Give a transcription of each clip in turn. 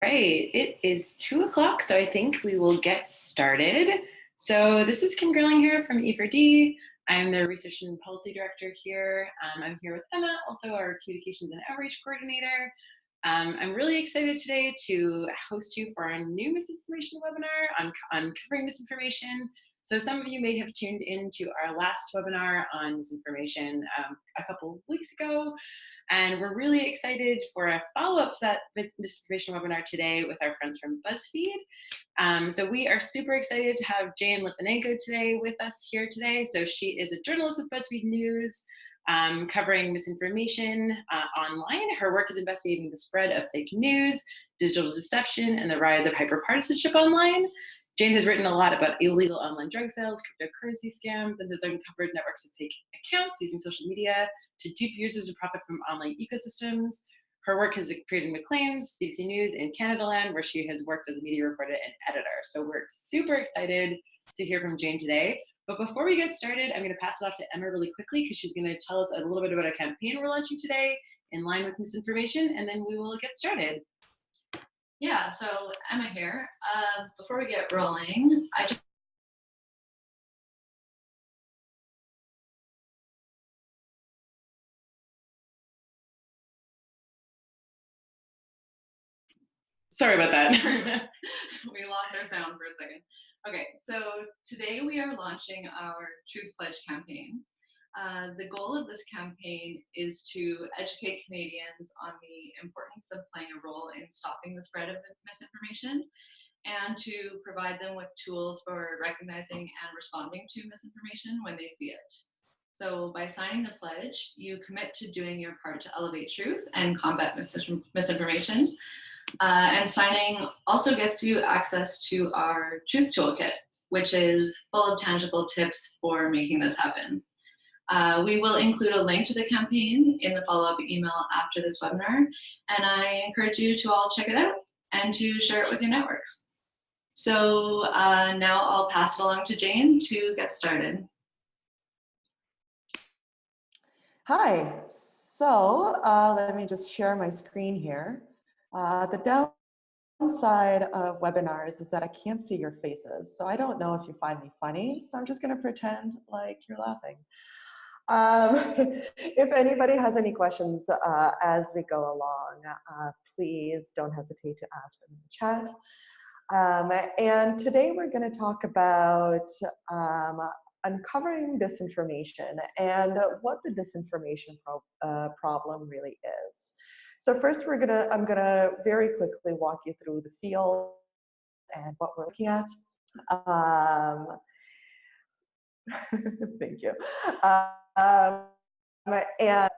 Right, it is 2 o'clock, so I think we will get started. So this is Kim Grilling here from E4D. I'm the Research and Policy Director here. I'm here with Emma, also our Communications and Outreach Coordinator. I'm really excited today to host you for our new misinformation webinar on covering misinformation. So some of you may have tuned into our last webinar on misinformation a couple of weeks ago. And we're really excited for a follow-up to that misinformation webinar today with our friends from BuzzFeed. So we are super excited to have Jane Lytvynenko today with us here today. So she is a journalist with BuzzFeed News, covering misinformation online. Her work is investigating the spread of fake news, digital deception, and the rise of hyperpartisanship online. Jane has written a lot about illegal online drug sales, cryptocurrency scams, and has uncovered networks of fake accounts using social media to dupe users to profit from online ecosystems. Her work has appeared in Maclean's, CBC News, and Canadaland, where she has worked as a media reporter and editor. So we're super excited to hear from Jane today. But before we get started, I'm going to pass it off to Emma really quickly because she's going to tell us a little bit about a campaign we're launching today in line with misinformation, and then we will get started. Yeah, so Emma here. Before we get rolling, Sorry about that. We lost our sound for a second. Okay, so today we are launching our Truth Pledge campaign. The goal of this campaign is to educate Canadians on the importance of playing a role in stopping the spread of misinformation and to provide them with tools for recognizing and responding to misinformation when they see it. So by signing the pledge, you commit to doing your part to elevate truth and combat misinformation. And signing also gets you access to our Truth Toolkit, which is full of tangible tips for making this happen. We will include a link to the campaign in the follow-up email after this webinar, and I encourage you to all check it out and to share it with your networks. So now I'll pass it along to Jane to get started. Hi, so let me just share my screen here. The downside of webinars is that I can't see your faces, so I don't know if you find me funny, so I'm just going to pretend like you're laughing. If anybody has any questions as we go along, please don't hesitate to ask them in the chat. And today we're going to talk about uncovering disinformation and what the disinformation problem really is. So first I'm gonna very quickly walk you through the field and what we're looking at. Thank you. And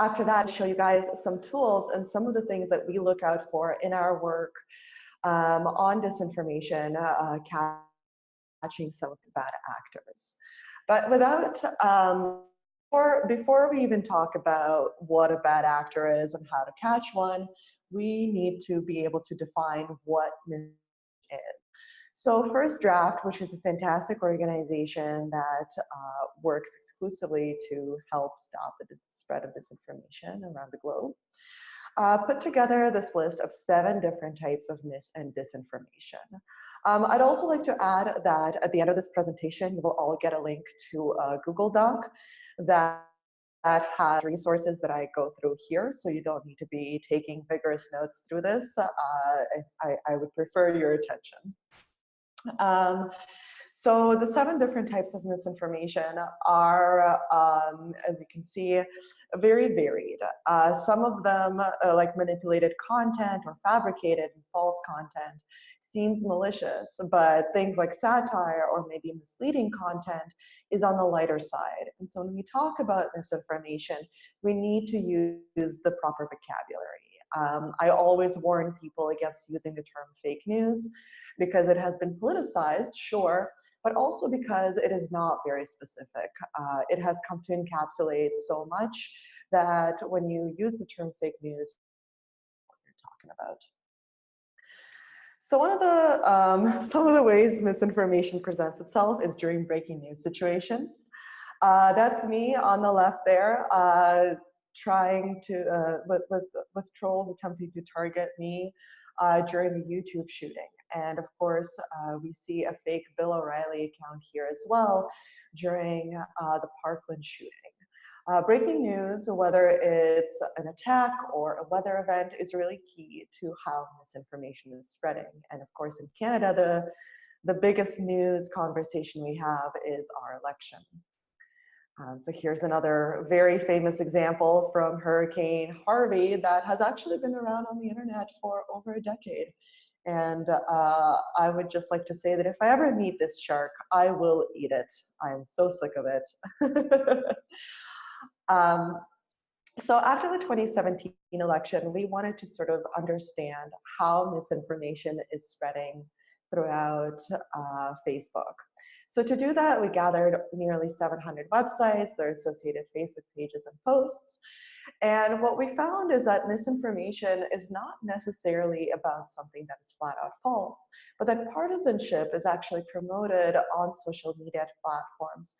after that, I'll show you guys some tools and some of the things that we look out for in our work on disinformation, catching some of the bad actors. But without, before we even talk about what a bad actor is and how to catch one, we need to be able to define what misinformation is. So First Draft, which is a fantastic organization that works exclusively to help stop the spread of disinformation around the globe, put together this list of 7 different types of mis and disinformation. I'd also like to add that at the end of this presentation, you will all get a link to a Google Doc that has resources that I go through here, so you don't need to be taking vigorous notes through this. I would prefer your attention. So the 7 different types of misinformation are, as you can see, very varied. Some of them, like manipulated content or fabricated and false content, seems malicious, but things like satire or maybe misleading content is on the lighter side. And so when we talk about misinformation, we need to use the proper vocabulary. I always warn people against using the term fake news because it has been politicized, sure, but also because it is not very specific. It has come to encapsulate so much that when you use the term fake news, what you're talking about. So one of the, some of the ways misinformation presents itself is during breaking news situations. That's me on the left there, trying to with trolls attempting to target me during the YouTube shooting. And of course, we see a fake Bill O'Reilly account here as well during the Parkland shooting. Breaking news, whether it's an attack or a weather event, is really key to how misinformation is spreading. And of course, in Canada, the biggest news conversation we have is our election. So here's another very famous example from Hurricane Harvey that has actually been around on the internet for over a decade. And I would just like to say that if I ever meet this shark, I will eat it. I am so sick of it. So after the 2017 election, we wanted to sort of understand how misinformation is spreading throughout Facebook. So to do that, we gathered nearly 700 websites, their associated Facebook pages and posts. And what we found is that misinformation is not necessarily about something that is flat out false, but that partisanship is actually promoted on social media platforms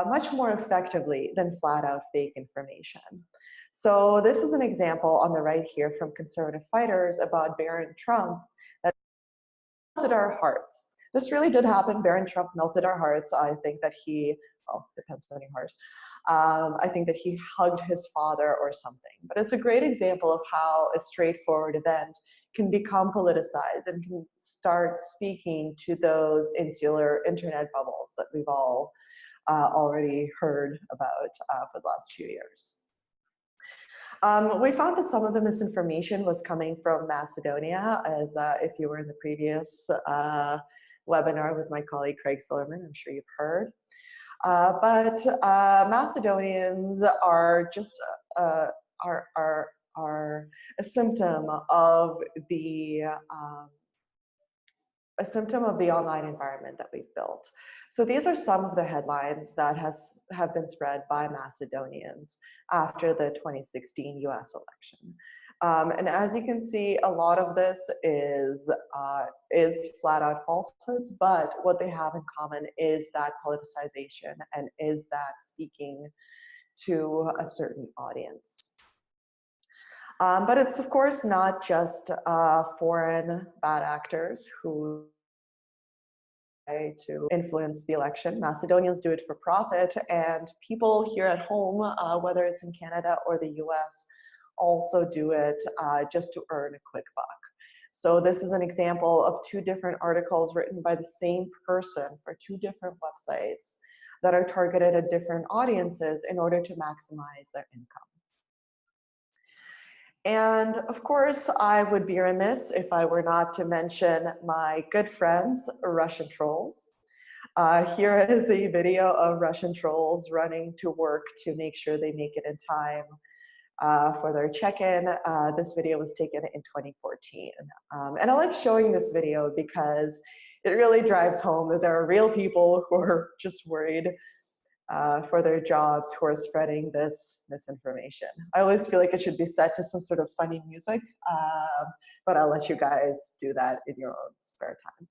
much more effectively than flat out fake information. So this is an example on the right here from conservative fighters about Barron Trump that melted our hearts. This really did happen. Barron Trump melted our hearts. I think that he, well, depends on your heart. I think that he hugged his father or something. But it's a great example of how a straightforward event can become politicized and can start speaking to those insular internet bubbles that we've all already heard about for the last few years. We found that some of the misinformation was coming from Macedonia, as if you were in the previous webinar with my colleague Craig Silverman, I'm sure you've heard. But Macedonians are just are a symptom of the online environment that we've built. So these are some of the headlines that have been spread by Macedonians after the 2016 US election. And as you can see, a lot of this is flat out falsehoods, but what they have in common is that politicization and is that speaking to a certain audience. But it's of course not just foreign bad actors who try to influence the election. Macedonians do it for profit, and people here at home, whether it's in Canada or the US, also do it just to earn a quick buck. So this is an example of two different articles written by the same person for two different websites that are targeted at different audiences in order to maximize their income. And of course, I would be remiss if I were not to mention my good friends, Russian trolls. Here is a video of Russian trolls running to work to make sure they make it in time for their check-in. This video was taken in 2014. And I like showing this video because it really drives home that there are real people who are just worried for their jobs who are spreading this misinformation. I always feel like it should be set to some sort of funny music, but I'll let you guys do that in your own spare time.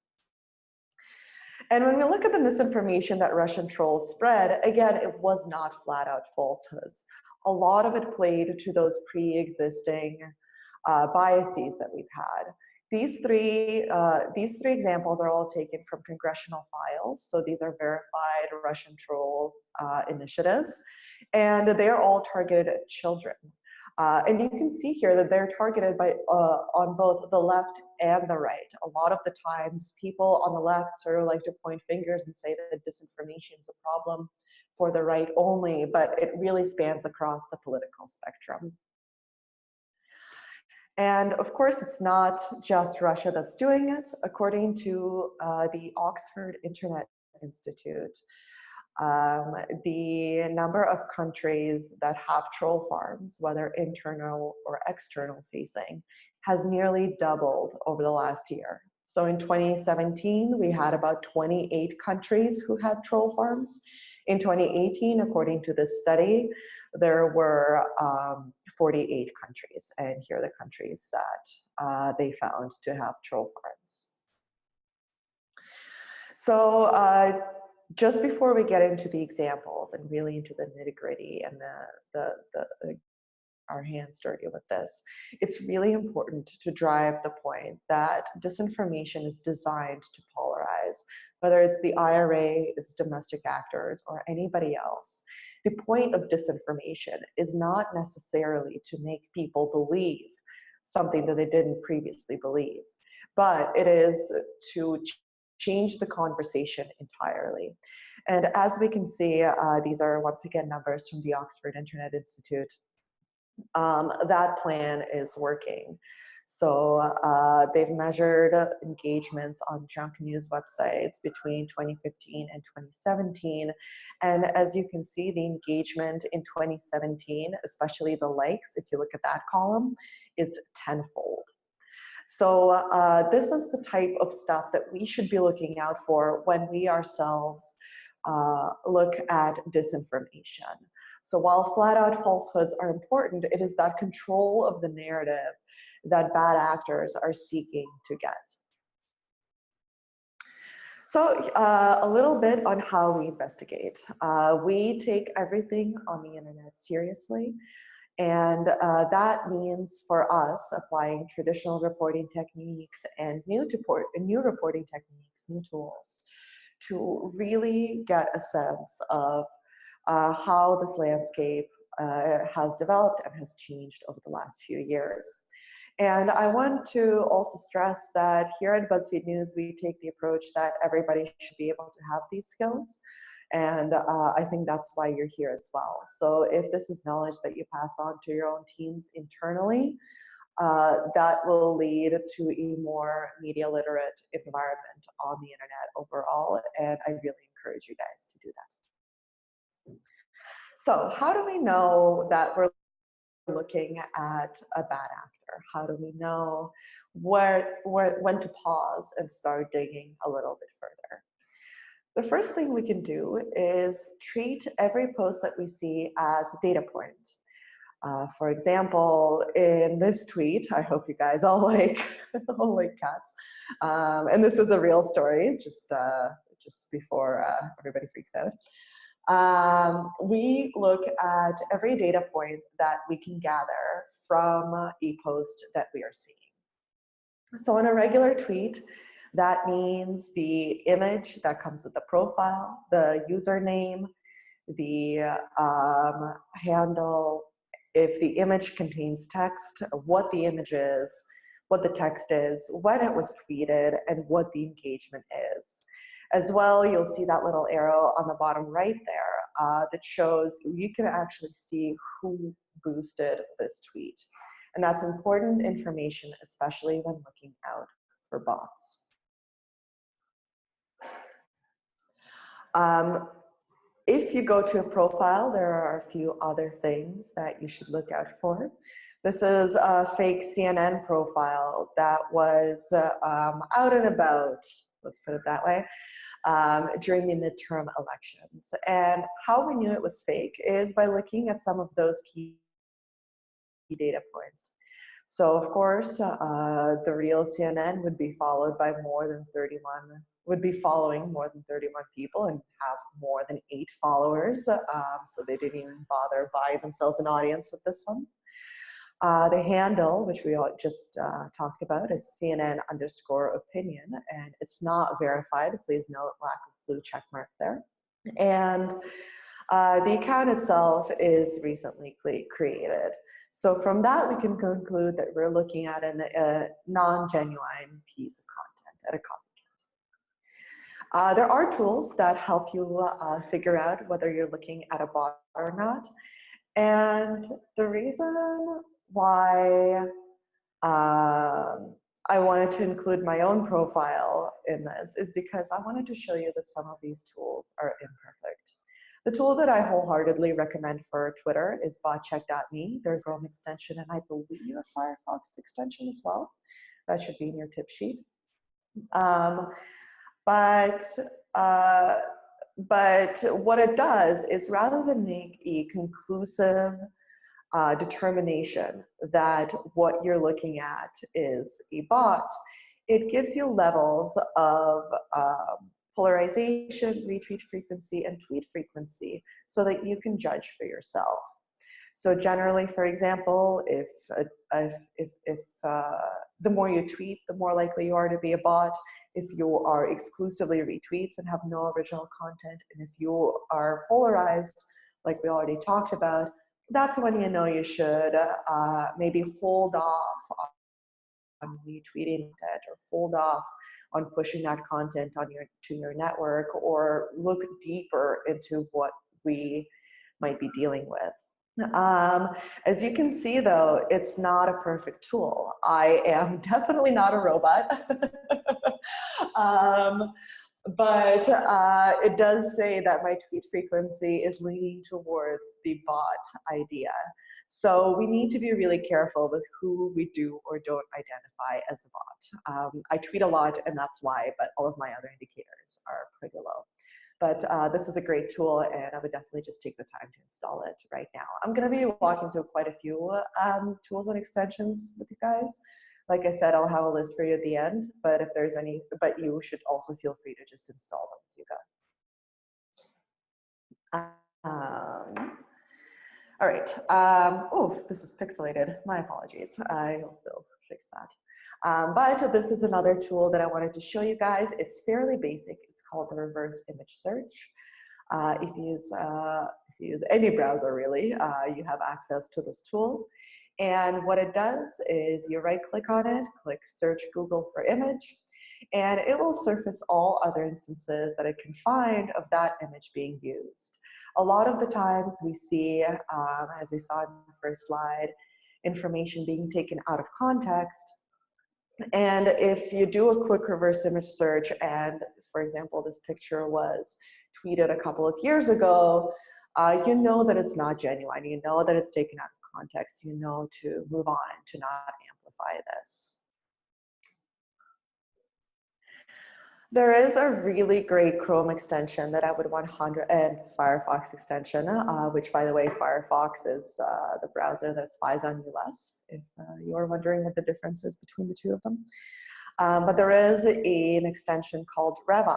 And when we look at the misinformation that Russian trolls spread, again, it was not flat out falsehoods. A lot of it played to those pre-existing biases that we've had. These three examples are all taken from congressional files. So these are verified Russian troll initiatives, and they're all targeted at children. And you can see here that they're targeted by on both the left and the right. A lot of the times, people on the left sort of like to point fingers and say that disinformation is a problem for the right only, but it really spans across the political spectrum. And of course, it's not just Russia that's doing it. According to the Oxford Internet Institute, the number of countries that have troll farms, whether internal or external facing, has nearly doubled over the last year. So in 2017, we had about 28 countries who had troll farms. In 2018, according to this study, there were 48 countries, and here are the countries that they found to have troll farms. So just before we get into the examples and really into the nitty-gritty and the our hands dirty with this. It's really important to drive the point that disinformation is designed to polarize, whether it's the IRA, its domestic actors, or anybody else. The point of disinformation is not necessarily to make people believe something that they didn't previously believe, but it is to change the conversation entirely. And as we can see, these are once again numbers from the Oxford Internet Institute. That plan is working. So they've measured engagements on junk news websites between 2015 and 2017. And as you can see, the engagement in 2017, especially the likes, if you look at that column, is tenfold. So this is the type of stuff that we should be looking out for when we ourselves look at disinformation. So while flat out falsehoods are important, it is that control of the narrative that bad actors are seeking to get. So a little bit on how we investigate. We take everything on the internet seriously. And that means for us applying traditional reporting techniques and new reporting techniques, new tools, to really get a sense of how this landscape has developed and has changed over the last few years. And I want to also stress that here at BuzzFeed News, we take the approach that everybody should be able to have these skills. And I think that's why you're here as well. So if this is knowledge that you pass on to your own teams internally, that will lead to a more media literate environment on the internet overall. And I really encourage you guys to do that. So how do we know that we're looking at a bad actor? How do we know when to pause and start digging a little bit further? The first thing we can do is treat every post that we see as a data point. For example, in this tweet, I hope you guys all like, all like cats. And this is a real story, just before everybody freaks out. We look at every data point that we can gather from a post that we are seeing. So in a regular tweet, that means the image that comes with the profile, the username, the handle, if the image contains text, what the image is, what the text is, when it was tweeted, and what the engagement is. As well, you'll see that little arrow on the bottom right there that shows you can actually see who boosted this tweet. And that's important information, especially when looking out for bots. If you go to a profile, there are a few other things that you should look out for. This is a fake CNN profile that was out and about, let's put it that way, during the midterm elections. And how we knew it was fake is by looking at some of those key data points. So of course, the real CNN would be followed by would be following more than 31 people and have more than 8 followers. So they didn't even bother buying themselves an audience with this one. The handle, which we all just talked about, is CNN_opinion, and it's not verified. Please note lack of blue check mark there. And the account itself is recently created. So from that, we can conclude that we're looking at a non-genuine piece of content, at a copycat. There are tools that help you figure out whether you're looking at a bot or not. And the reason why I wanted to include my own profile in this is because I wanted to show you that some of these tools are imperfect. The tool that I wholeheartedly recommend for Twitter is botcheck.me. There's a Chrome extension and I believe a Firefox extension as well. That should be in your tip sheet. But what it does is rather than make a conclusive determination that what you're looking at is a bot, it gives you levels of polarization, retweet frequency, and tweet frequency so that you can judge for yourself. So generally, for example, if the more you tweet, the more likely you are to be a bot. If you are exclusively retweets and have no original content, and if you are polarized, like we already talked about, that's when you know you should maybe hold off on retweeting it, or hold off on pushing that content on to your network, or look deeper into what we might be dealing with. As you can see, though, it's not a perfect tool. I am definitely not a robot. um, but it does say that my tweet frequency is leaning towards the bot idea. So we need to be really careful with who we do or don't identify as a bot. I tweet a lot, and that's why, but all of my other indicators are pretty low. But this is a great tool, and I would definitely just take the time to install it right now. I'm going to be walking through quite a few tools and extensions with you guys. Like I said, I'll have a list for you at the end, but if there's any, but you should also feel free to just install them as you go. All right. Oh, this is pixelated. My apologies. I hope they'll fix that. But this is another tool that I wanted to show you guys. It's fairly basic. It's called the reverse image search. If you use any browser, really, you have access to this tool. And what it does is you right-click on it, click Search Google for Image, and it will surface all other instances that it can find of that image being used. A lot of the times we see, as we saw in the first slide, information being taken out of context. And if you do a quick reverse image search, and for example, this picture was tweeted a couple of years ago, you know that it's not genuine. You know that it's taken out of context. You know to move on, to not amplify this. There is a really great Chrome extension that I would 100, and Firefox extension, which, by the way, Firefox is the browser that spies on you less, if you're wondering what the difference is between the two of them. But there is an extension called Revi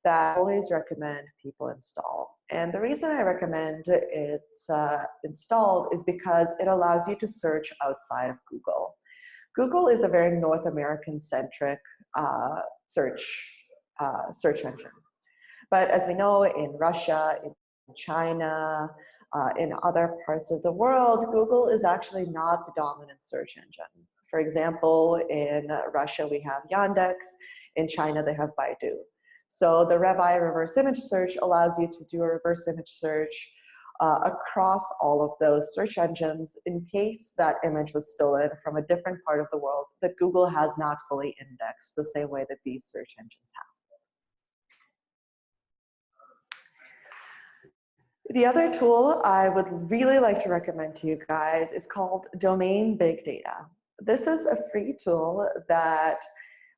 that I always recommend people install. And the reason I recommend it's installed is because it allows you to search outside of Google. Google is a very North American-centric search engine. But as we know, in Russia, in China, in other parts of the world, Google is actually not the dominant search engine. For example, in Russia, we have Yandex. In China, they have Baidu. So the Revi reverse image search allows you to do a reverse image search across all of those search engines in case that image was stolen from a different part of the world that Google has not fully indexed the same way that these search engines have. The other tool I would really like to recommend to you guys is called Domain Big Data. This is a free tool that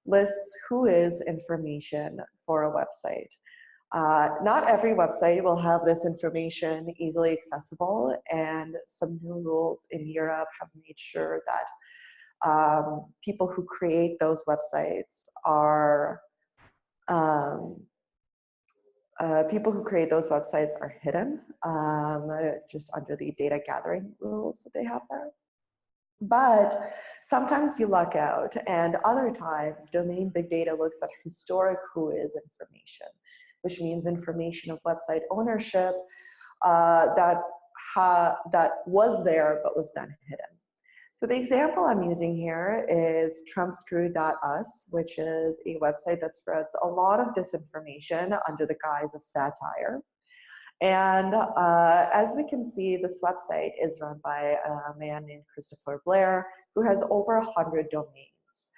lists who is information for a website. Not every website will have this information easily accessible, and some new rules in Europe have made sure that people who create those websites are hidden just under the data gathering rules that they have there. But sometimes you luck out, and other times domain big data looks at historic whois information, which means information of website ownership that was there but was then hidden. So the example I'm using here is trumpscrew.us, which is a website that spreads a lot of disinformation under the guise of satire. And as we can see, this website is run by a man named Christopher Blair, who has over 100 domains.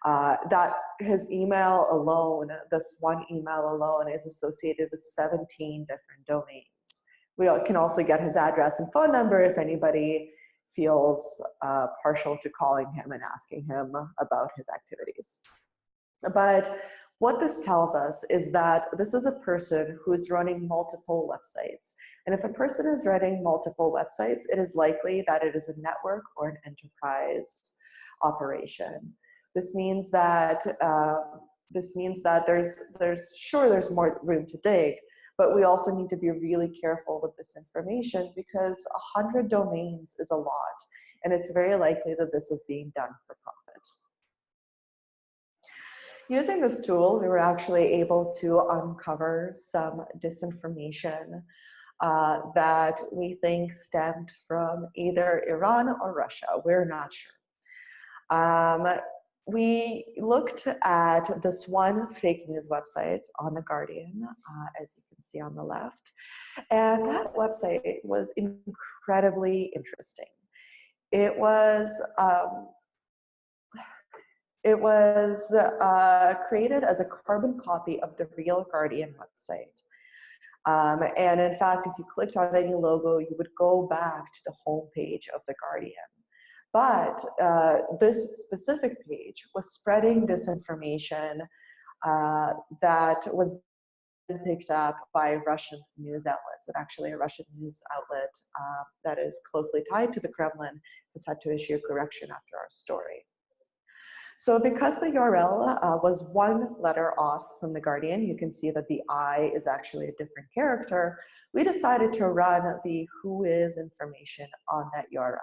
That his email alone, this one email alone, is associated with 17 different domains. We can also get his address and phone number if anybody feels partial to calling him and asking him about his activities. But what this tells us is that this is a person who is running multiple websites. And if a person is running multiple websites, it is likely that it is a network or an enterprise operation. This means that there's more room to dig, But we also need to be really careful with this information because 100 domains is a lot, and it's very likely that this is being done for profit. Using this tool, we were actually able to uncover some disinformation that we think stemmed from either Iran or Russia. We're not sure. We looked at this one fake news website on The Guardian, as you can see on the left, and that website was incredibly interesting. It was created as a carbon copy of the real Guardian website. And in fact, if you clicked on any logo, you would go back to the homepage of The Guardian. But this specific page was spreading disinformation that was picked up by Russian news outlets. And actually a Russian news outlet that is closely tied to the Kremlin has had to issue a correction after our story. So because the URL was one letter off from The Guardian, you can see that the I is actually a different character, we decided to run the who is information on that URL.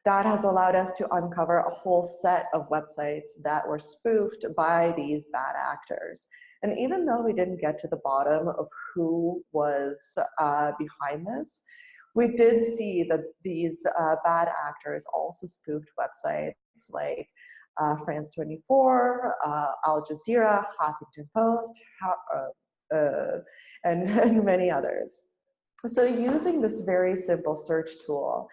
That has allowed us to uncover a whole set of websites that were spoofed by these bad actors. And even though we didn't get to the bottom of who was behind this, we did see that these bad actors also spoofed websites like France 24, Al Jazeera, Huffington Post, and many others. So using this very simple search tool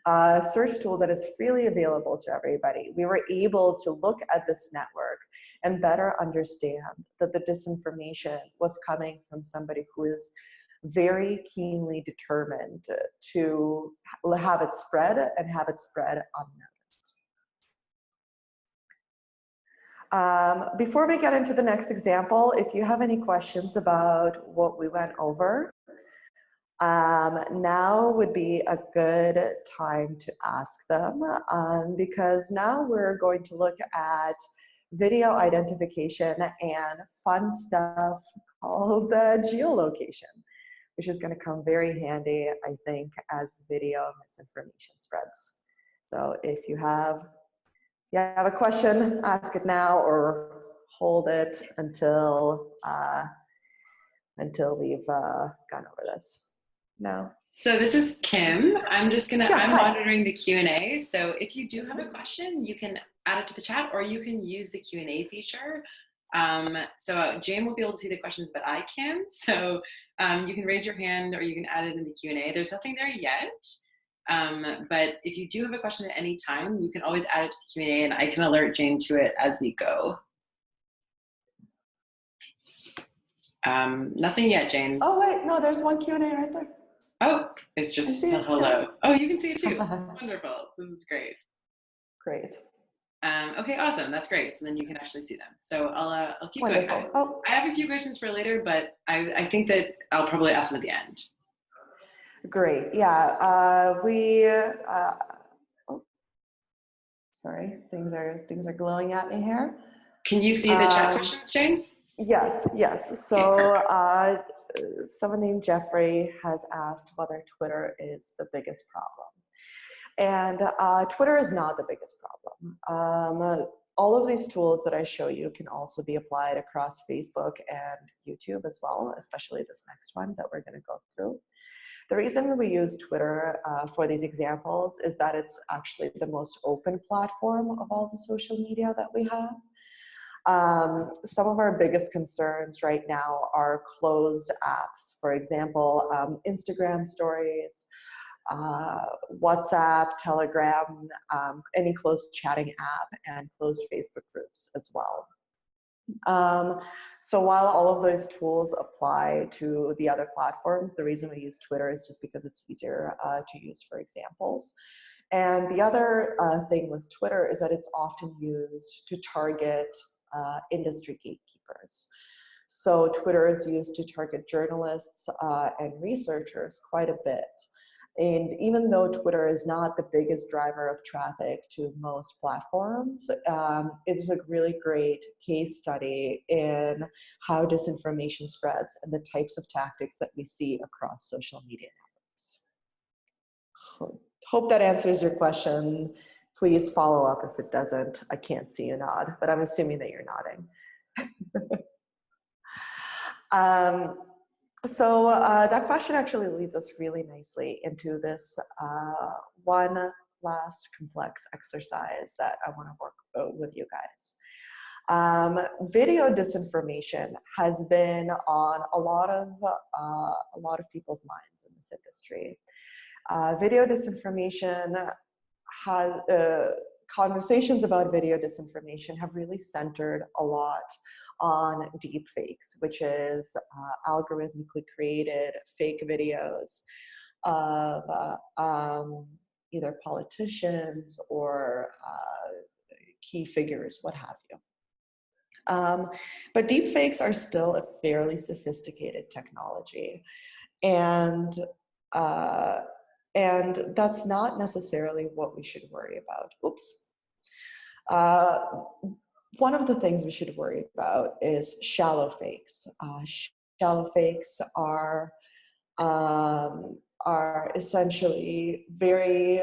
that is freely available to everybody, we were able to look at this network and better understand that the disinformation was coming from somebody who is very keenly determined to have it spread and have it spread unnoticed. Before we get into the next example, if you have any questions about what we went over, now would be a good time to ask them because now we're going to look at video identification and fun stuff called geolocation, which is going to come very handy, I think, as video misinformation spreads. So if you have a question, ask it now or hold it until we've gone over this. No. So this is Kim. I'm Hi. monitoring the Q&A. So if you do have a question, you can add it to the chat or you can use the Q&A feature. So Jane won't be able to see the questions, but I can. So you can raise your hand or you can add it in the Q&A. There's nothing there yet. But if you do have a question at any time, you can always add it to the Q&A and I can alert Jane to it as we go. Nothing yet, Jane. Oh wait, no, there's one Q&A right there. Oh, it's just a hello. Oh, you can see it too. Wonderful. This is great. Great. Okay, awesome. That's great. So then you can actually see them. So I'll keep Wonderful. going. I have a few questions for later, but I think that I'll probably ask them at the end. Great. Yeah. Oh, sorry. Things are glowing at me here. Can you see the chat questions, Jane? Yes. So someone named Jeffrey has asked whether Twitter is the biggest problem. And Twitter is not the biggest problem. All of these tools that I show you can also be applied across Facebook and YouTube as well, especially this next one that we're going to go through. The reason we use Twitter for these examples is that it's actually the most open platform of all the social media that we have. Some of our biggest concerns right now are closed apps. For example, Instagram stories, WhatsApp, Telegram, any closed chatting app, and closed Facebook groups as well. So while all of those tools apply to the other platforms, the reason we use Twitter is just because it's easier to use for examples. And the other thing with Twitter is that it's often used to target industry gatekeepers. So Twitter is used to target journalists and researchers quite a bit. And even though Twitter is not the biggest driver of traffic to most platforms, it is a really great case study in how disinformation spreads and the types of tactics that we see across social media networks. Hope that answers your question. Please follow up if it doesn't. I can't see you nod, but I'm assuming that you're nodding. So that question actually leads us really nicely into this one last complex exercise that I want to work with you guys. Video disinformation has been on a lot of people's minds in this industry. Video disinformation has conversations about video disinformation have really centered a lot on deep fakes, which is algorithmically created fake videos of either politicians or key figures, what have you. But deep fakes are still a fairly sophisticated technology, and that's not necessarily what we should worry about. Oops. One of the things we should worry about is shallow fakes. Shallow fakes are essentially very,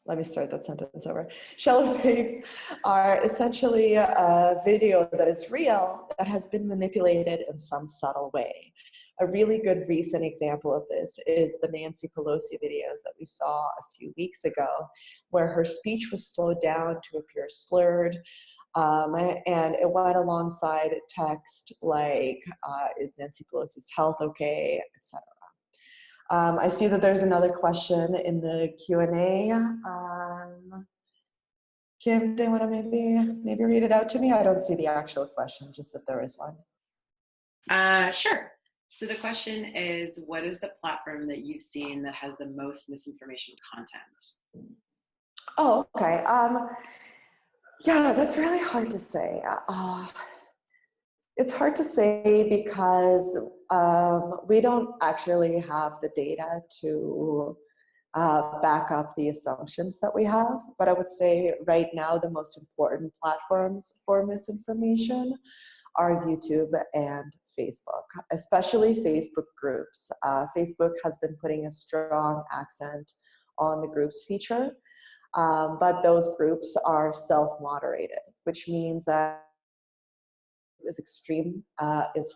let me start that sentence over. Shallow fakes are essentially a video that is real that has been manipulated in some subtle way. A really good recent example of this is the Nancy Pelosi videos that we saw a few weeks ago, where her speech was slowed down to appear slurred, and it went alongside text like, is Nancy Pelosi's health okay, etc. I see that there's another question in the Q&A. Kim, do you want to maybe read it out to me? I don't see the actual question, just that there is one. Sure. So the question is, what is the platform that you've seen that has the most misinformation content? Oh, okay. Yeah, that's really hard to say. It's hard to say because we don't actually have the data to back up the assumptions that we have. But I would say right now the most important platforms for misinformation are YouTube and Facebook, especially Facebook groups. Facebook has been putting a strong accent on the groups feature, but those groups are self-moderated, which means that is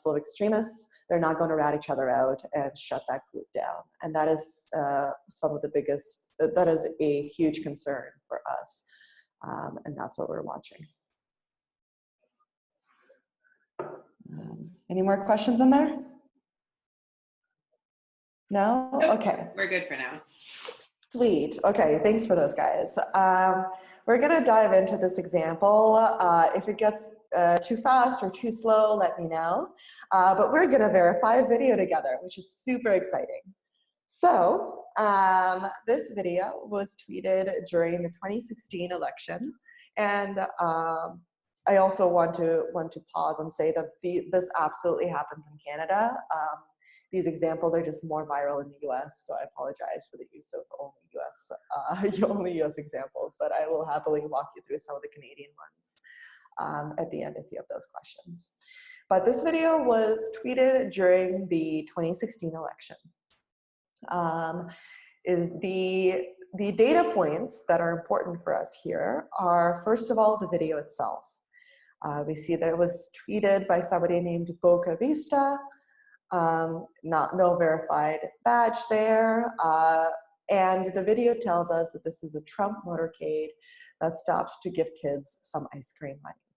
full of extremists. They're not going to rat each other out and shut that group down. And that is that is a huge concern for us. And that's what we're watching. Any more questions in there? No? Nope. Okay. We're good for now. Sweet. Okay, thanks for those guys. We're gonna dive into this example. If it gets too fast or too slow, let me know. But we're gonna verify a video together, which is super exciting. So this video was tweeted during the 2016 election. And I also want to pause and say that this absolutely happens in Canada. These examples are just more viral in the US, so I apologize for the use of only US examples, but I will happily walk you through some of the Canadian ones at the end if you have those questions. But this video was tweeted during the 2016 election. The data points that are important for us here are, first of all, the video itself. We see that it was tweeted by somebody named Boca Vista, no verified badge there. And the video tells us that this is a Trump motorcade that stopped to give kids some ice cream money.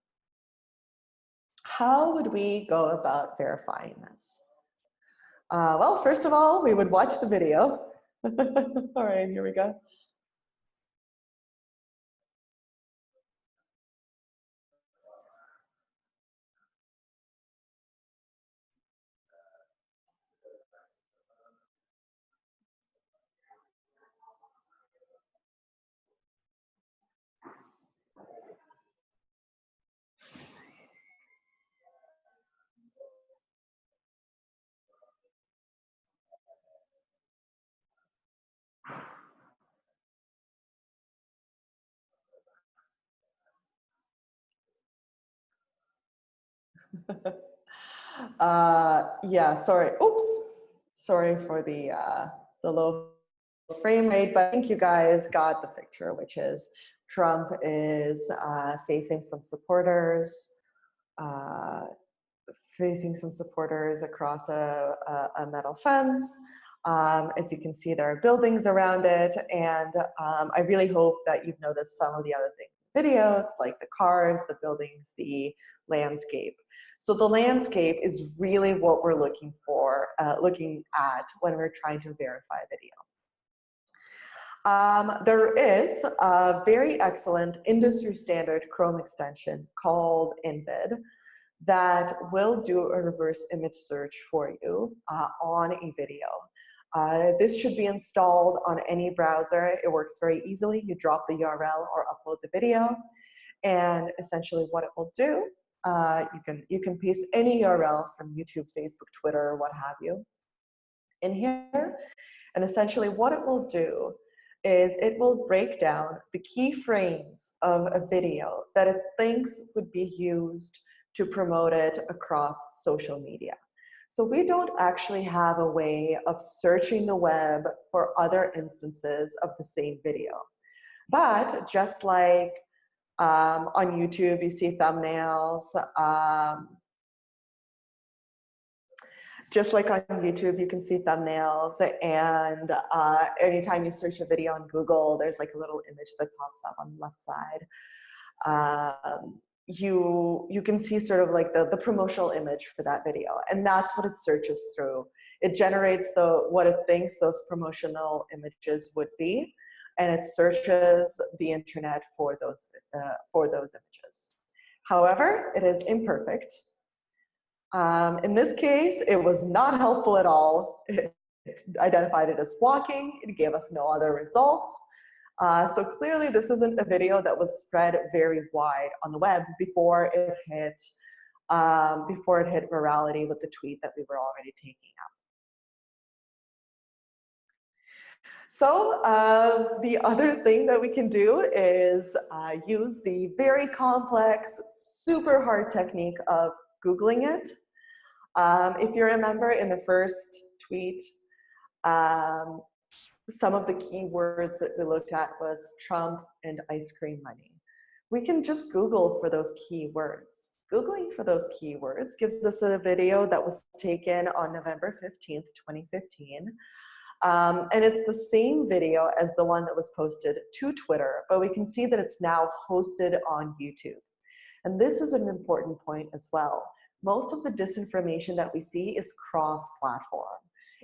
How would we go about verifying this? Well, first of all, we would watch the video. All right, here we go. Yeah, sorry. Oops. Sorry for the low frame rate, but I think you guys got the picture, which is Trump is facing some supporters, uh, across a metal fence. As you can see, there are buildings around it, and I really hope that you've noticed some of the other things, videos, like the cars, the buildings, the landscape. So the landscape is really what we're looking at when we're trying to verify video. There is a very excellent industry standard Chrome extension called InVid that will do a reverse image search for you on a video. This should be installed on any browser. It works very easily. You drop the URL or upload the video, and essentially what it will do, you can paste any URL from YouTube, Facebook, Twitter, what have you, in here. And essentially what it will do is it will break down the key frames of a video that it thinks would be used to promote it across social media. So we don't actually have a way of searching the web for other instances of the same video. But just like on YouTube, you see thumbnails, just like on YouTube, you can see thumbnails, and anytime you search a video on Google, there's like a little image that pops up on the left side. You can see sort of like the promotional image for that video, and that's what it searches through. It generates what it thinks those promotional images would be, and it searches the internet for those images. However, it is imperfect. In this case, it was not helpful at all. It identified it as walking. It gave us no other results. So clearly, this isn't a video that was spread very wide on the web before it hit virality with the tweet that we were already taking up. So the other thing that we can do is use the very complex, super hard technique of Googling it. If you remember in the first tweet, some of the keywords that we looked at was Trump and ice cream money. We can just Google for those keywords. Googling for those keywords gives us a video that was taken on November 15th, 2015. And it's the same video as the one that was posted to Twitter, but we can see that it's now hosted on YouTube. And this is an important point as well. Most of the disinformation that we see is cross-platform.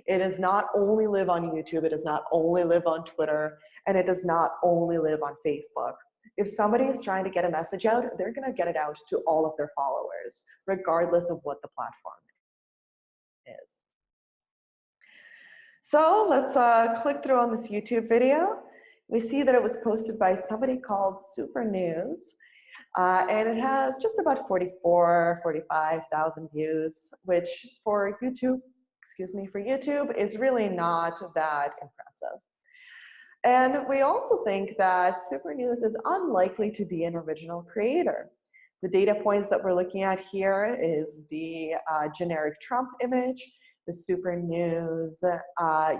It does not only live on YouTube, it does not only live on Twitter, and it does not only live on Facebook. If somebody is trying to get a message out, they're gonna get it out to all of their followers, regardless of what the platform is. So let's click through on this YouTube video. We see that it was posted by somebody called Super News. And it has just about 45,000 views, which for YouTube is really not that impressive. And we also think that Super News is unlikely to be an original creator. The data points that we're looking at here is the generic Trump image, the Super News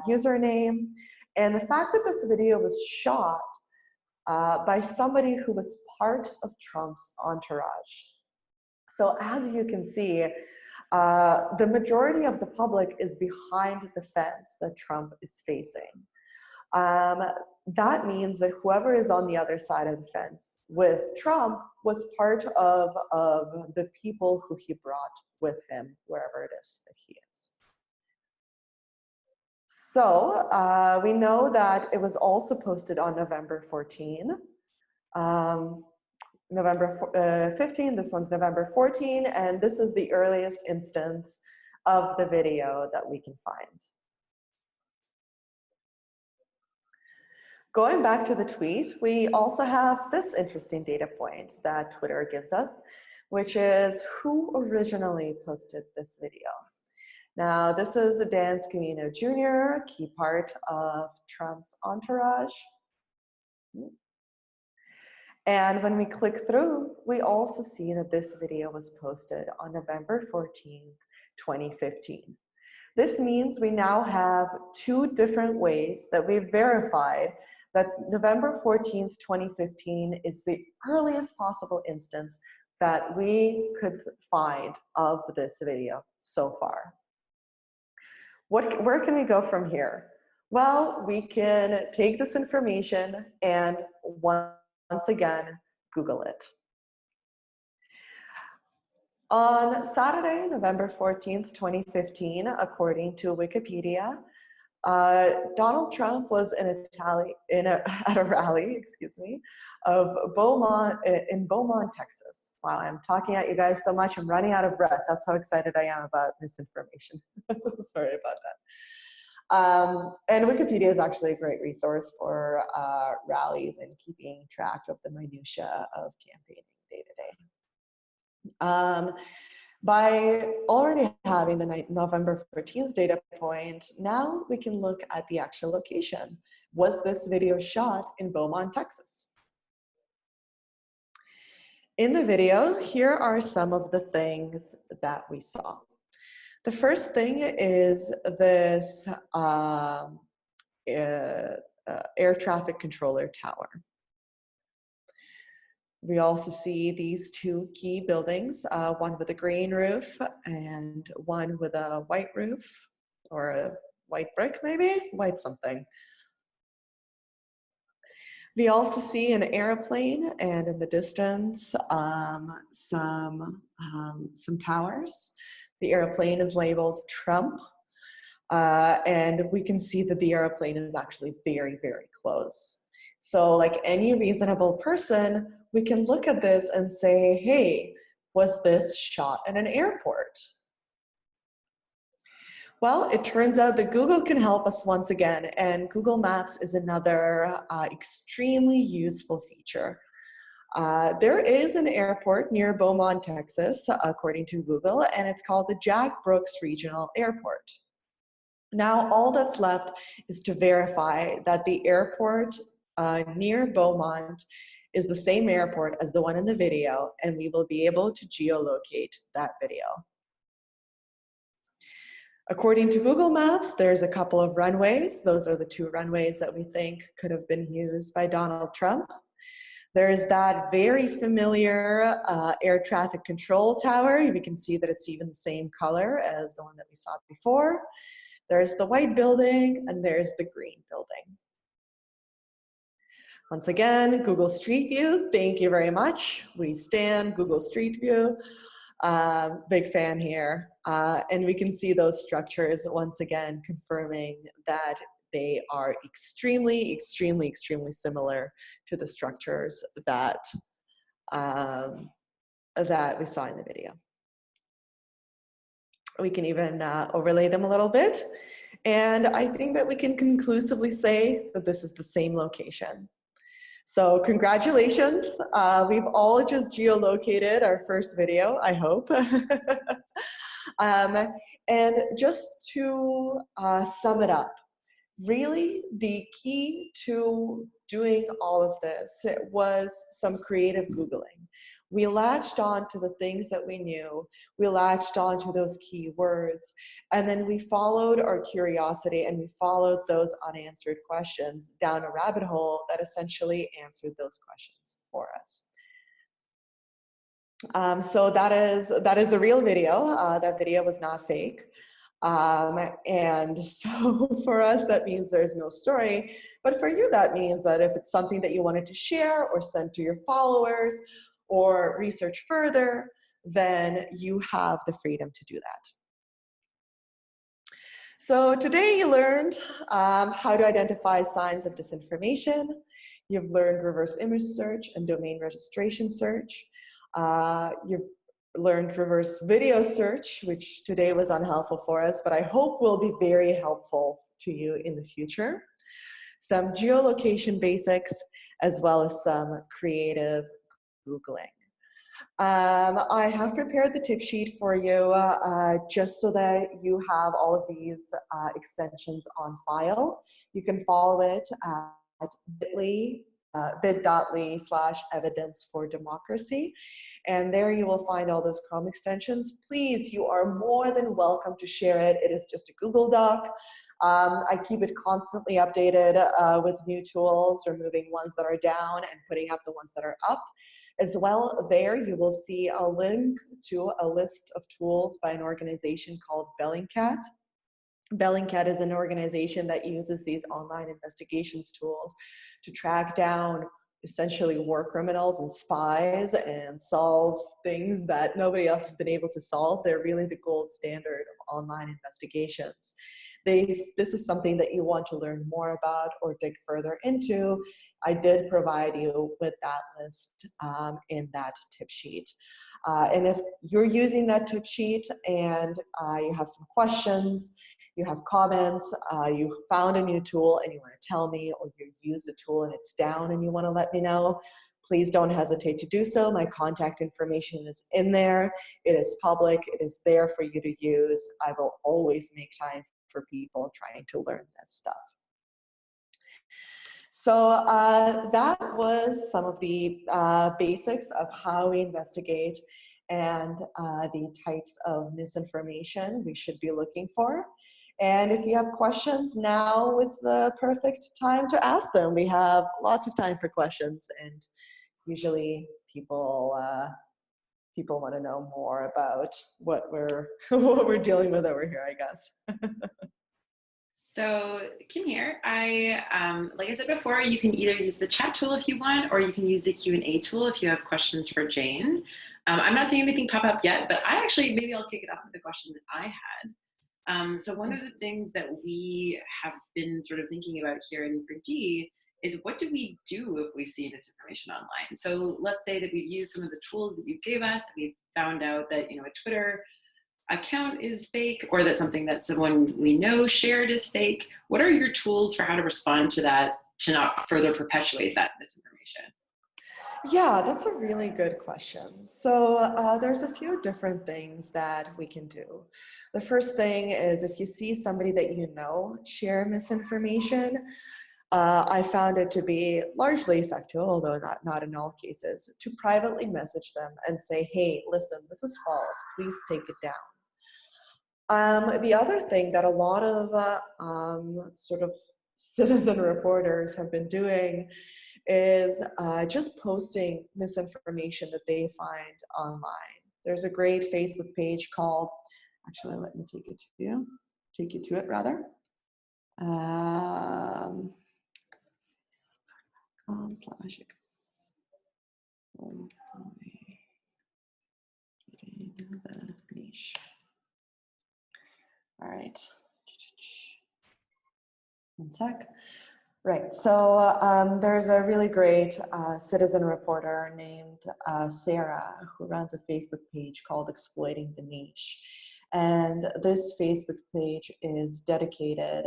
username, and the fact that this video was shot by somebody who was part of Trump's entourage. So as you can see, the majority of the public is behind the fence that Trump is facing. That means that whoever is on the other side of the fence with Trump was part of the people who he brought with him, wherever it is that he is. So we know that it was also posted on November 14. November 15, this one's November 14, and this is the earliest instance of the video that we can find. Going back to the tweet, we also have this interesting data point that Twitter gives us, which is who originally posted this video. Now, this is Dan Scavino Jr., key part of Trump's entourage. And when we click through, we also see that this video was posted on November 14th, 2015. This means we now have two different ways that we've verified that November 14th, 2015 is the earliest possible instance that we could find of this video so far. Where can we go from here? Well, we can take this information and once again, Google it. On Saturday, November 14th, 2015, according to Wikipedia, Donald Trump was at a rally, of in Beaumont, Texas. Wow, I'm talking at you guys so much, I'm running out of breath. That's how excited I am about misinformation. Sorry about that. And Wikipedia is actually a great resource for rallies and keeping track of the minutia of campaigning day to day. By already having the November 14th data point, now we can look at the actual location. Was this video shot in Beaumont, Texas? In the video, here are some of the things that we saw. The first thing is this air traffic controller tower. We also see these two key buildings, one with a green roof and one with a white roof, or a white brick maybe, white something. We also see an airplane, and in the distance, some towers. The airplane is labeled Trump, and we can see that the airplane is actually very, very close. So like any reasonable person, we can look at this and say, hey, was this shot in an airport? Well, it turns out that Google can help us once again, and Google Maps is another extremely useful feature. There is an airport near Beaumont, Texas, according to Google, and it's called the Jack Brooks Regional Airport. Now, all that's left is to verify that the airport near Beaumont is the same airport as the one in the video, and we will be able to geolocate that video. According to Google Maps, there's a couple of runways. Those are the two runways that we think could have been used by Donald Trump. There's that very familiar air traffic control tower. We can see that it's even the same color as the one that we saw before. There's the white building, and there's the green building. Once again, Google Street View, thank you very much. We stand Google Street View. Big fan here. And we can see those structures once again confirming that they are extremely, extremely, extremely similar to the structures that, that we saw in the video. We can even overlay them a little bit. And I think that we can conclusively say that this is the same location. So congratulations, we've all just geolocated our first video, I hope. And just to sum it up, really the key to doing all of this was some creative Googling. We latched on to the things that we knew, we latched on to those keywords, and then we followed our curiosity and we followed those unanswered questions down a rabbit hole that essentially answered those questions for us. So that is a real video. That video was not fake. And so for us, that means there's no story. But for you, that means that if it's something that you wanted to share or send to your followers or research further, then you have the freedom to do that. So today you learned how to identify signs of disinformation. You've learned reverse image search and domain registration search. You've learned reverse video search, which today was unhelpful for us, but I hope will be very helpful to you in the future. Some geolocation basics, as well as some creative Googling. I have prepared the tip sheet for you just so that you have all of these extensions on file. You can follow it at bit.ly bit.ly/evidence for democracy. And there you will find all those Chrome extensions. Please, you are more than welcome to share it. It is just a Google Doc. I keep it constantly updated with new tools, removing ones that are down and putting up the ones that are up. As well, there you will see a link to a list of tools by an organization called Bellingcat. Bellingcat is an organization that uses these online investigations tools to track down essentially war criminals and spies and solve things that nobody else has been able to solve. They're really the gold standard of online investigations. This is something that you want to learn more about or dig further into. I did provide you with that list in that tip sheet. And if you're using that tip sheet and you have some questions, you have comments, you found a new tool and you want to tell me, or you use the tool and it's down and you want to let me know, please don't hesitate to do so. My contact information is in there. It is public. It is there for you to use. I will always make time for people trying to learn this stuff. So that was some of the basics of how we investigate and the types of misinformation we should be looking for. And if you have questions, now is the perfect time to ask them. We have lots of time for questions, and usually people want to know more about what we're dealing with over here, I guess. So Kim here, like I said before, you can either use the chat tool if you want, or you can use the Q&A tool if you have questions for Jane. I'm not seeing anything pop up yet, but maybe I'll kick it off with the question that I had. So one of the things that we have been sort of thinking about here in E4D is, what do we do if we see misinformation online? So let's say that we've used some of the tools that you gave us, and we've found out that, a Twitter account is fake, or that something that someone we know shared is fake. What are your tools for how to respond to that, to not further perpetuate that misinformation? Yeah, that's a really good question. So there's a few different things that we can do. The first thing is, if you see somebody that you know share misinformation, I found it to be largely effective, although not in all cases, to privately message them and say, hey, listen, this is false, please take it down. The other thing that a lot of sort of citizen reporters have been doing is just posting misinformation that they find online. There's a great Facebook page called, actually, let me take you to it rather. The niche. All right. One sec. Right, so there's a really great citizen reporter named Sarah, who runs a Facebook page called Exploiting the Niche. And this Facebook page is dedicated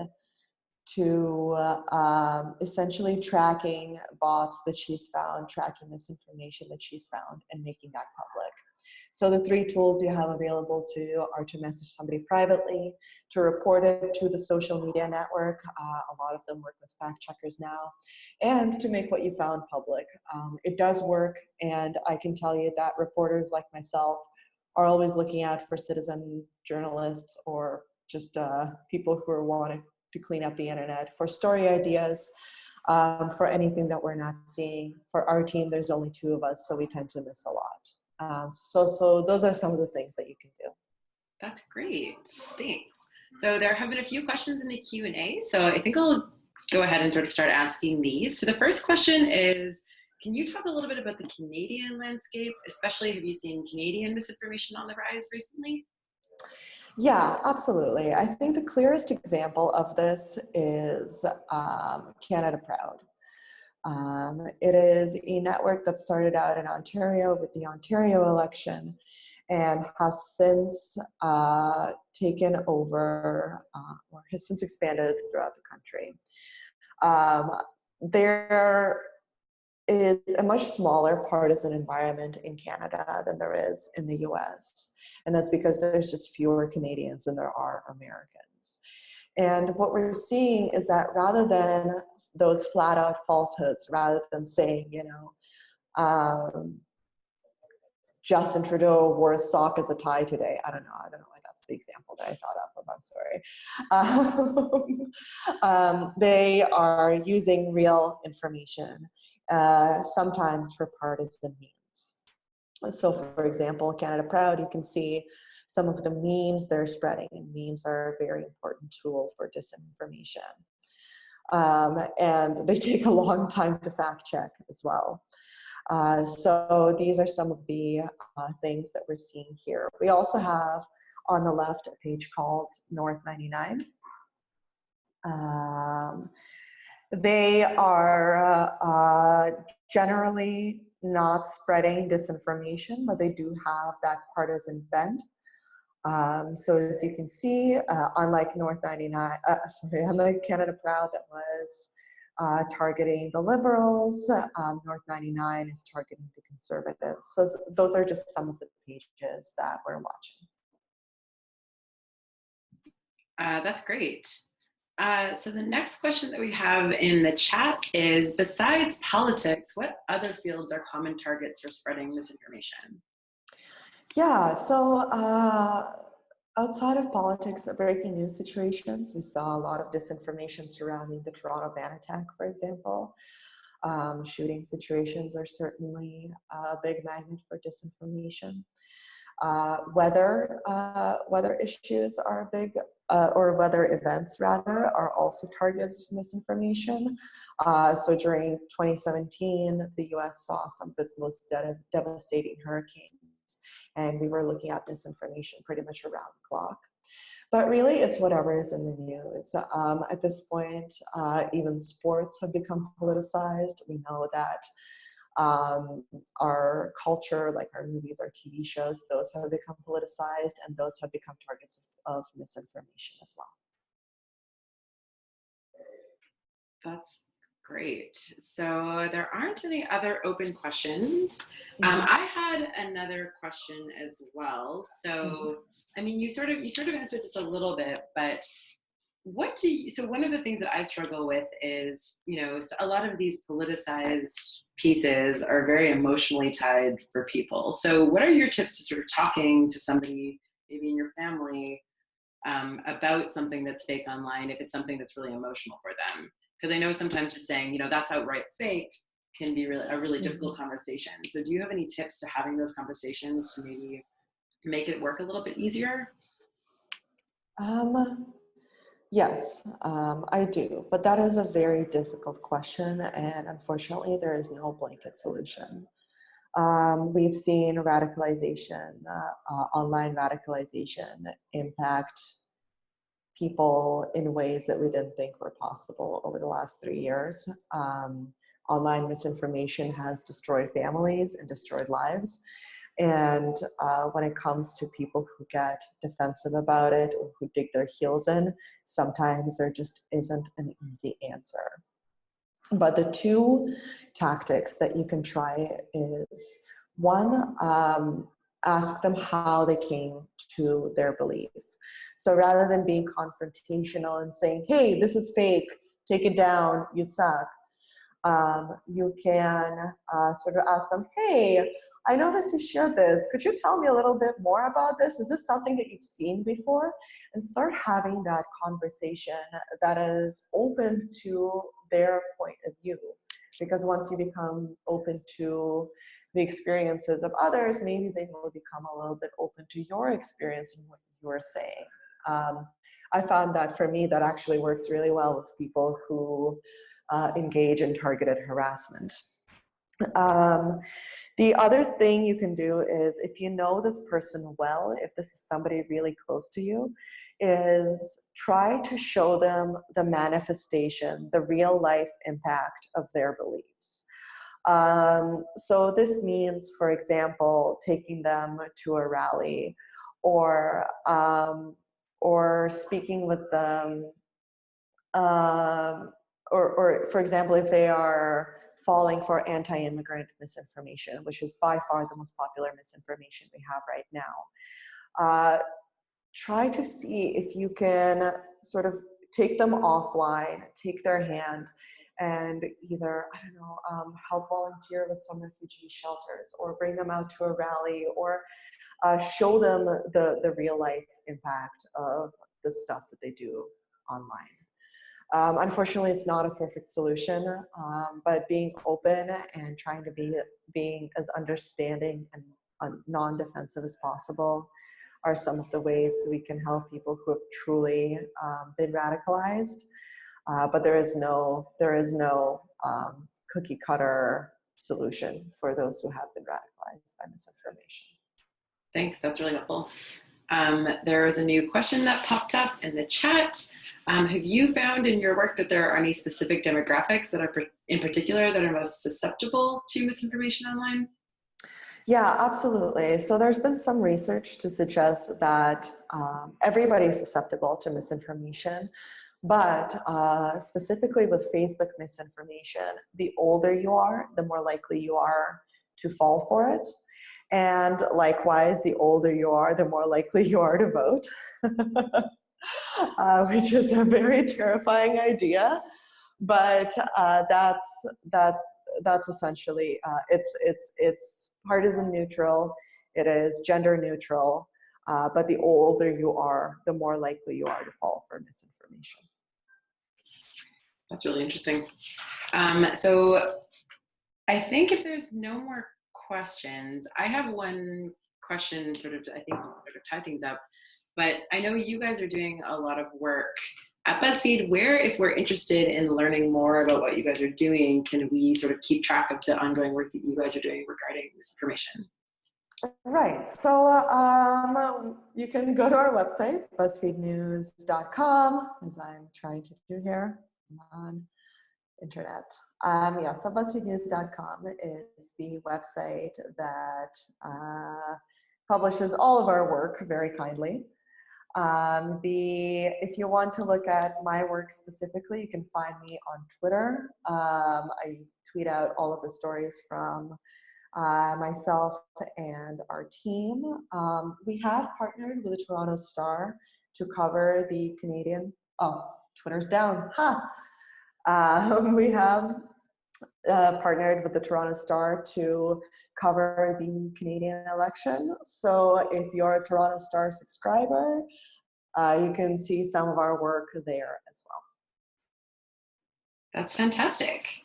to essentially tracking bots that she's found, tracking misinformation that she's found, and making that public. So the three tools you have available to you are to message somebody privately, to report it to the social media network. A lot of them work with fact checkers now, and to make what you found public. It does work, and I can tell you that reporters like myself are always looking out for citizen journalists, or just people who are wanting to clean up the internet, for story ideas, for anything that we're not seeing. For our team, there's only 2 of us, so we tend to miss a lot. So those are some of the things that you can do. That's great, thanks. So there have been a few questions in the Q&A, so I think I'll go ahead and sort of start asking these. So the first question is, can you talk a little bit about the Canadian landscape, especially have you seen Canadian misinformation on the rise recently? Yeah, absolutely. I think the clearest example of this is Canada Proud. It is a network that started out in Ontario with the Ontario election, and has since taken over, or has since expanded throughout the country. There is a much smaller partisan environment in Canada than there is in the US. And that's because there's just fewer Canadians than there are Americans. And what we're seeing is that rather than those flat out falsehoods rather than saying, Justin Trudeau wore a sock as a tie today. I don't know why that's the example that I thought of, I'm sorry. They are using real information, sometimes for partisan means. So for example, Canada Proud, you can see some of the memes they're spreading, and memes are a very important tool for disinformation. And they take a long time to fact check as well. So these are some of the things that we're seeing here. We also have on the left a page called North 99. They are generally not spreading disinformation, but they do have that partisan bent. So as you can see, unlike North 99, unlike Canada Proud that was targeting the Liberals, North 99 is targeting the Conservatives. So those are just some of the pages that we're watching. That's great. So the next question that we have in the chat is, besides politics, what other fields are common targets for spreading misinformation? Yeah, so outside of politics, breaking news situations, we saw a lot of disinformation surrounding the Toronto ban attack, for example. Shooting situations are certainly a big magnet for disinformation. Weather issues are a big, or weather events rather, are also targets of misinformation. So during 2017, the US saw some of its most devastating hurricanes, and we were looking at misinformation pretty much around the clock. But really, it's whatever is in the news. At this point, even sports have become politicized. We know that our culture, like our movies, our TV shows, those have become politicized, and those have become targets of misinformation as well. That's great. So there aren't any other open questions. I had another question as well. So, I mean, you sort of answered this a little bit, but so one of the things that I struggle with is, a lot of these politicized pieces are very emotionally tied for people. So what are your tips to sort of talking to somebody, maybe in your family, about something that's fake online, if it's something that's really emotional for them? Because I know sometimes just saying, that's outright fake can be a really difficult conversation. So do you have any tips to having those conversations to maybe make it work a little bit easier? Yes, I do, but that is a very difficult question, and unfortunately, there is no blanket solution. We've seen radicalization, online radicalization, impact people in ways that we didn't think were possible over the last 3 years. Online misinformation has destroyed families and destroyed lives. And when it comes to people who get defensive about it or who dig their heels in, sometimes there just isn't an easy answer. But the two tactics that you can try is, one, ask them how they came to their belief. So rather than being confrontational and saying, hey, this is fake, take it down, you suck, you can sort of ask them, hey, I noticed you shared this. Could you tell me a little bit more about this? Is this something that you've seen before? And start having that conversation that is open to their point of view. Because once you become open to the experiences of others, maybe they will become a little bit open to your experience and what you're saying. I found that for me, that actually works really well with people who engage in targeted harassment. The other thing you can do is, if you know this person well, if this is somebody really close to you, is try to show them the manifestation, the real life impact of their beliefs. So this means, for example, taking them to a rally, or speaking with them, or for example, if they are falling for anti-immigrant misinformation, which is by far the most popular misinformation we have right now. Try to see if you can sort of take them offline, take their hand, and either, I don't know, help volunteer with some refugee shelters, or bring them out to a rally, or show them the real life impact of the stuff that they do online. Unfortunately, it's not a perfect solution, but being open and trying to being as understanding and non-defensive as possible are some of the ways we can help people who have truly been radicalized. But there is no cookie cutter solution for those who have been radicalized by misinformation. Thanks, that's really helpful. There was a new question that popped up in the chat. Have you found in your work that there are any specific demographics that are in particular that are most susceptible to misinformation online? Yeah, absolutely. So there's been some research to suggest that everybody is susceptible to misinformation, but specifically with Facebook misinformation, the older you are, the more likely you are to fall for it. And likewise, the older you are, the more likely you are to vote, which is a very terrifying idea. But that's essentially it's partisan neutral. It is gender neutral. But the older you are, the more likely you are to fall for misinformation. That's really interesting. So I think if there's no more questions, I have one question sort of, I think, to sort of tie things up. But I know you guys are doing a lot of work at BuzzFeed, where if we're interested in learning more about what you guys are doing, can we sort of keep track of the ongoing work that you guys are doing regarding misinformation? Right. So you can go to our website, buzzfeednews.com, as I'm trying to do here on internet. So buzzfeednews.com is the website that publishes all of our work very kindly. If you want to look at my work specifically, you can find me on Twitter. I tweet out all of the stories from myself and our team. We have partnered with the Toronto Star to cover the Canadian, Twitter's down, we have partnered with the Toronto Star to cover the Canadian election. So if you're a Toronto Star subscriber, you can see some of our work there as well. That's fantastic.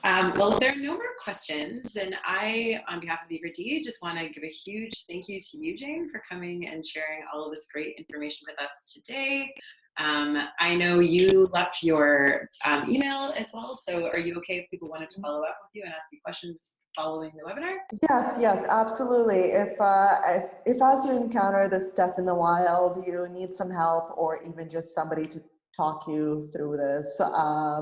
Well, if there are no more questions, then I, on behalf of EverD, just want to give a huge thank you to you, Jane, for coming and sharing all of this great information with us today. I know you left your email as well, so are you okay if people wanted to follow up with you and ask you questions following the webinar? Yes, absolutely. If as you encounter this stuff in the wild, you need some help, or even just somebody to talk you through this, I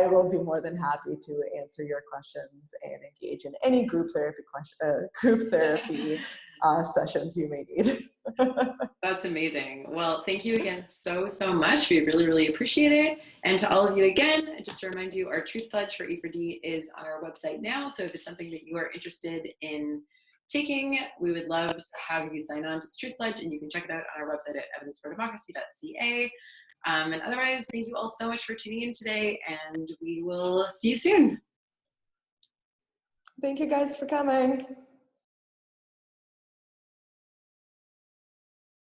will be more than happy to answer your questions and engage in any group therapy sessions you may need. That's amazing. Well, thank you again so much. We really appreciate it. And to all of you again, just to remind you, our Truth Pledge for E4D is on our website now. So if it's something that you are interested in taking, we would love to have you sign on to the Truth Pledge, and you can check it out on our website at evidencefordemocracy.ca. And otherwise, thank you all so much for tuning in today, and we will see you soon. Thank you guys for coming.